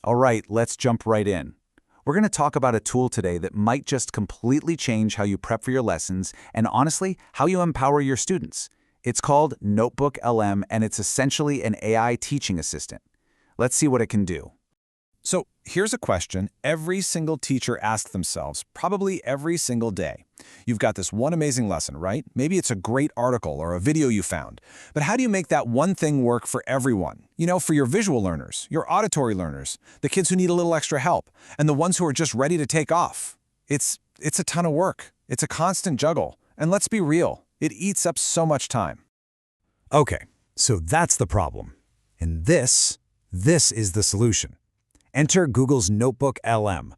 All right, let's jump right in. We're going to talk about a tool today that might just completely change how you prep for your lessons and, honestly, how you empower your students. It's called NotebookLM, and it's essentially an AI teaching assistant. Let's see what it can do. So here's a question every single teacher asks themselves, probably every single day. You've got this one amazing lesson, right? Maybe it's a great article or a video you found. But how do you make that one thing work for everyone? You know, for your visual learners, your auditory learners, the kids who need a little extra help, and the ones who are just ready to take off. It's a ton of work. It's a constant juggle. And let's be real, it eats up so much time. Okay, so that's the problem. And this is the solution. Enter Google's NotebookLM.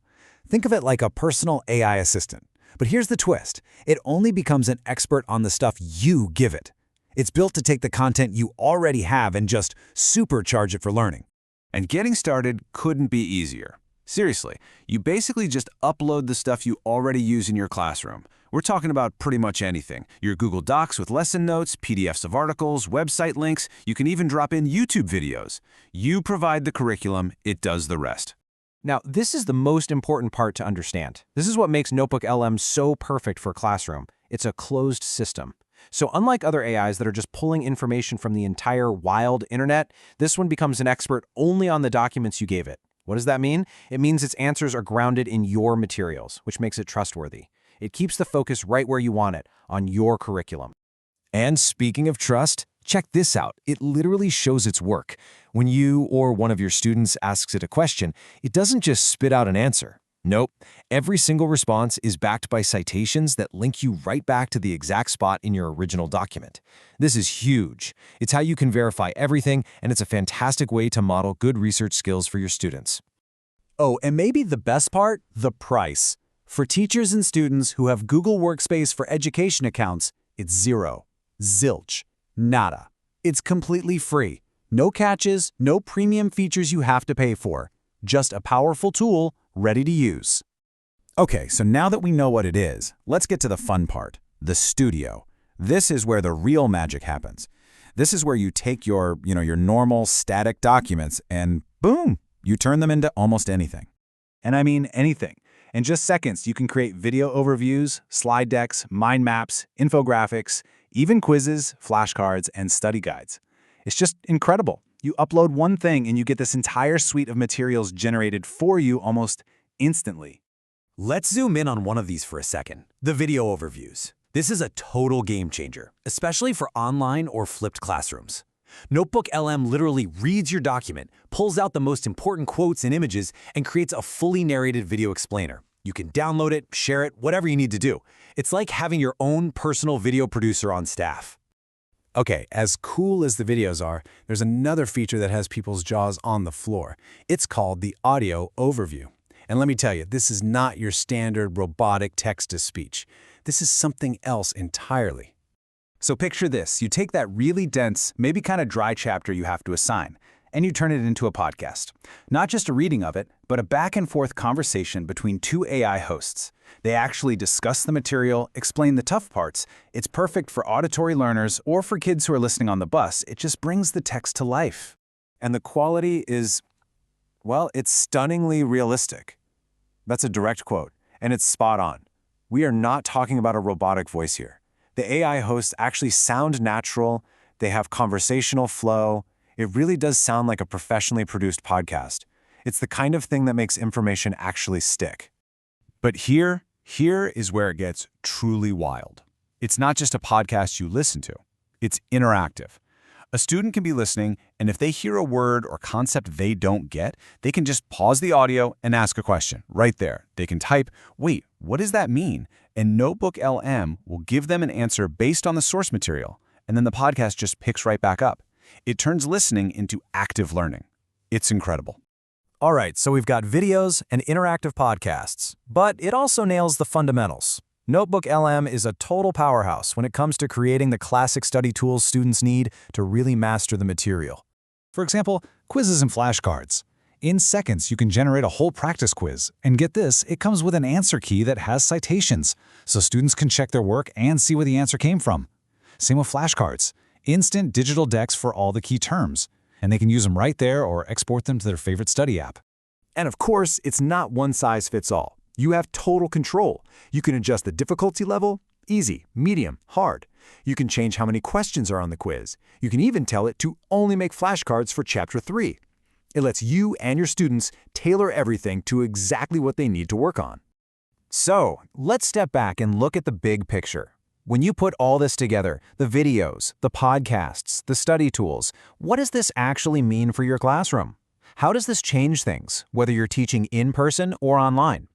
Think of it like a personal AI assistant. But here's the twist. It only becomes an expert on the stuff you give it. It's built to take the content you already have and just supercharge it for learning. And getting started couldn't be easier. Seriously, you basically just upload the stuff you already use in your classroom. We're talking about pretty much anything. Your Google Docs with lesson notes, PDFs of articles, website links. You can even drop in YouTube videos. You provide the curriculum, it does the rest. Now, this is the most important part to understand. This is what makes NotebookLM so perfect for a classroom. It's a closed system. So unlike other AIs that are just pulling information from the entire wild internet, this one becomes an expert only on the documents you gave it. What does that mean? It means its answers are grounded in your materials, which makes it trustworthy. It keeps the focus right where you want it, on your curriculum. And speaking of trust, check this out. It literally shows its work. When you or one of your students asks it a question, it doesn't just spit out an answer. Nope. Every single response is backed by citations that link you right back to the exact spot in your original document. This is huge. It's how you can verify everything, and it's a fantastic way to model good research skills for your students. Oh, and maybe the best part? The price. For teachers and students who have Google Workspace for Education accounts, it's zero. Zilch. Nada. It's completely free. No catches, no premium features you have to pay for. Just a powerful tool ready to use. Okay, so now that we know what it is, let's get to the fun part, the studio. This is where the real magic happens. This is where you take your normal static documents and boom, you turn them into almost anything. And I mean anything. In just seconds, you can create video overviews, slide decks, mind maps, infographics, even quizzes, flashcards, and study guides. It's just incredible. You upload one thing and you get this entire suite of materials generated for you almost instantly. Let's zoom in on one of these for a second, the video overviews. This is a total game changer, especially for online or flipped classrooms. NotebookLM literally reads your document, pulls out the most important quotes and images, and creates a fully narrated video explainer. You can download it, share it, whatever you need to do. It's like having your own personal video producer on staff. Okay, as cool as the videos are, there's another feature that has people's jaws on the floor. It's called the audio overview. And let me tell you, this is not your standard robotic text-to-speech. This is something else entirely. So picture this, you take that really dense, maybe kind of dry chapter you have to assign, and you turn it into a podcast. Not just a reading of it, but a back and forth conversation between two AI hosts. They actually discuss the material, explain the tough parts. It's perfect for auditory learners or for kids who are listening on the bus. It just brings the text to life. And the quality is, well, it's stunningly realistic. That's a direct quote, and it's spot on. We are not talking about a robotic voice here. The AI hosts actually sound natural. They have conversational flow. It really does sound like a professionally produced podcast. It's the kind of thing that makes information actually stick. But here is where it gets truly wild. It's not just a podcast you listen to. It's interactive. A student can be listening, and if they hear a word or concept they don't get, they can just pause the audio and ask a question right there. They can type, "Wait, what does that mean?" And NotebookLM will give them an answer based on the source material, and then the podcast just picks right back up. It turns listening into active learning. It's incredible. All right, so we've got videos and interactive podcasts, but it also nails the fundamentals. NotebookLM is a total powerhouse when it comes to creating the classic study tools students need to really master the material. For example, quizzes and flashcards. In seconds, you can generate a whole practice quiz. And get this, it comes with an answer key that has citations, so students can check their work and see where the answer came from. Same with flashcards. Instant digital decks for all the key terms. And they can use them right there or export them to their favorite study app. And of course, it's not one size fits all. You have total control. You can adjust the difficulty level, easy, medium, hard. You can change how many questions are on the quiz. You can even tell it to only make flashcards for Chapter 3. It lets you and your students tailor everything to exactly what they need to work on. So, let's step back and look at the big picture. When you put all this together, the videos, the podcasts, the study tools, what does this actually mean for your classroom? How does this change things, whether you're teaching in person or online?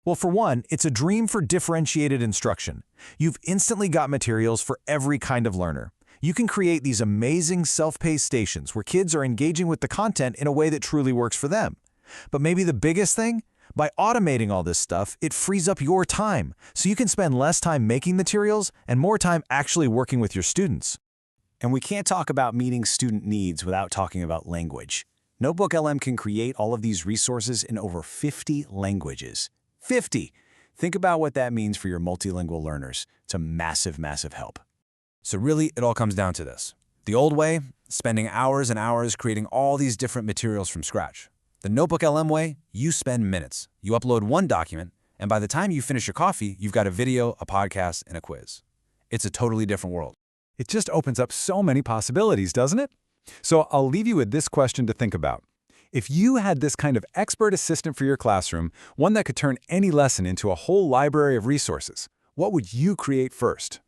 Well, for one, it's a dream for differentiated instruction. You've instantly got materials for every kind of learner. You can create these amazing self-paced stations where kids are engaging with the content in a way that truly works for them. But maybe the biggest thing? By automating all this stuff, it frees up your time, so you can spend less time making materials and more time actually working with your students. And we can't talk about meeting student needs without talking about language. NotebookLM can create all of these resources in over 50 languages. 50! Think about what that means for your multilingual learners. It's a massive, massive help. So really, it all comes down to this. The old way, spending hours and hours creating all these different materials from scratch. The NotebookLM way, you spend minutes. You upload one document, and by the time you finish your coffee, you've got a video, a podcast, and a quiz. It's a totally different world. It just opens up so many possibilities, doesn't it? So I'll leave you with this question to think about. If you had this kind of expert assistant for your classroom, one that could turn any lesson into a whole library of resources, what would you create first?